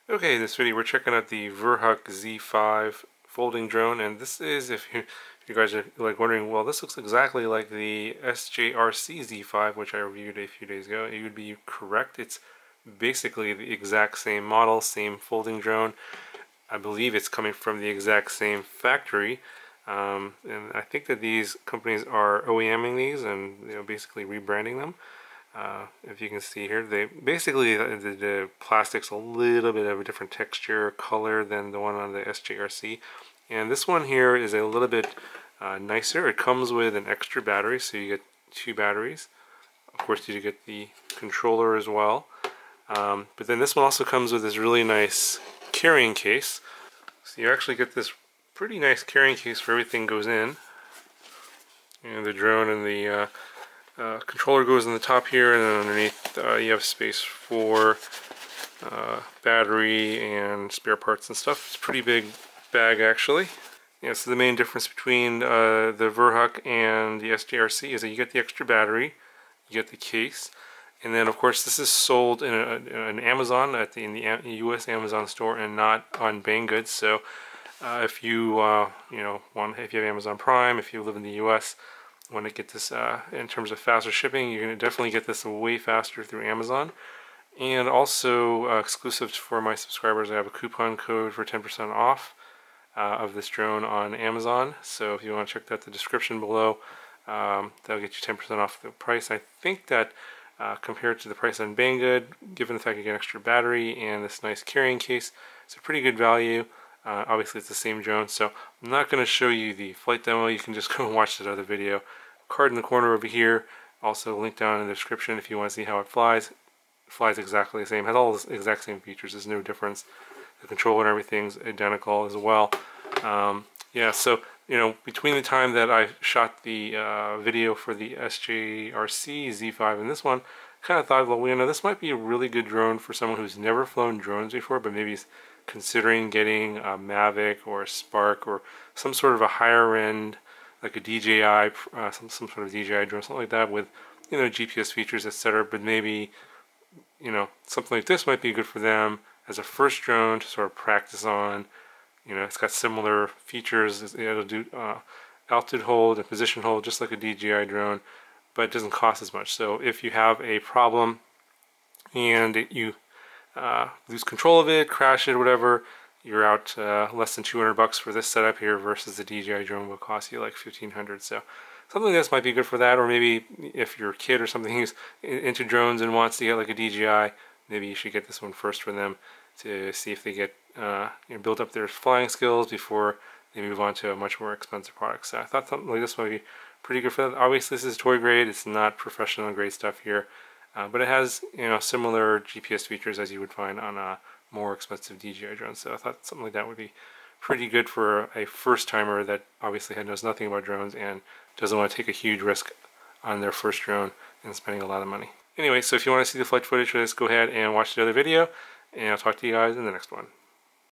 Okay, in this video we're checking out the Verhoek Z5 folding drone, and this is, if you guys are like wondering, well, this looks exactly like the SJRC Z5, which I reviewed a few days ago. You would be correct. It's basically the exact same model, same folding drone. I believe it's coming from the exact same factory, and I think that these companies are OEMing these and basically rebranding them. If you can see here, they basically the plastic's a little bit of a different texture, color than the one on the SJRC, and this one here is a little bit nicer. It comes with an extra battery, so you get 2 batteries. Of course, you get the controller as well, but then this one also comes with this really nice carrying case. So you actually get this pretty nice carrying case where everything goes in, and the drone and the controller goes in the top here, and then underneath you have space for battery and spare parts and stuff. It's a pretty big bag actually. Yeah, so the main difference between the Verhoek and the SJRC is that you get the extra battery, you get the case, and then of course this is sold in an Amazon in the US Amazon store and not on Banggood. So if you if you have Amazon Prime, if you live in the US, want to get this in terms of faster shipping, you're going to definitely get this way faster through Amazon. And also exclusive for my subscribers, I have a coupon code for 10% off of this drone on Amazon. So if you want to check that, the description below, that'll get you 10% off the price. I think that compared to the price on Banggood, given the fact you get an extra battery and this nice carrying case, it's a pretty good value. Obviously it's the same drone, so I'm not going to show you the flight demo. You can just go and watch that other video. Card in the corner over here, also link down in the description if you want to see how it flies. It flies exactly the same, has all the exact same features, there's no difference. The controller and everything's identical as well. Yeah, so between the time that I shot the video for the SJRC Z5 and this one, I kind of thought, well, this might be a really good drone for someone who's never flown drones before, but maybe is considering getting a Mavic or a Spark or some sort of a higher end, like a DJI, some sort of DJI drone, something like that with GPS features, etc. But maybe something like this might be good for them as a first drone to sort of practice on. It's got similar features. It'll do altitude hold and position hold just like a DJI drone, but it doesn't cost as much. So if you have a problem and you lose control of it, crash it, whatever, you're out less than $200 for this setup here, versus the DJI drone will cost you like $1,500. So something like this might be good for that. Or maybe if you're a kid or something who's into drones and wants to get like a DJI, maybe you should get this one first for them to see if they get build up their flying skills before they move on to a much more expensive product. So I thought something like this might be pretty good for that. Obviously this is toy grade, it's not professional grade stuff here. But it has similar GPS features as you would find on a more expensive DJI drone. So I thought something like that would be pretty good for a first timer that obviously knows nothing about drones and doesn't want to take a huge risk on their first drone and spending a lot of money. Anyway, so if you want to see the flight footage for this, go ahead and watch the other video, and I'll talk to you guys in the next one.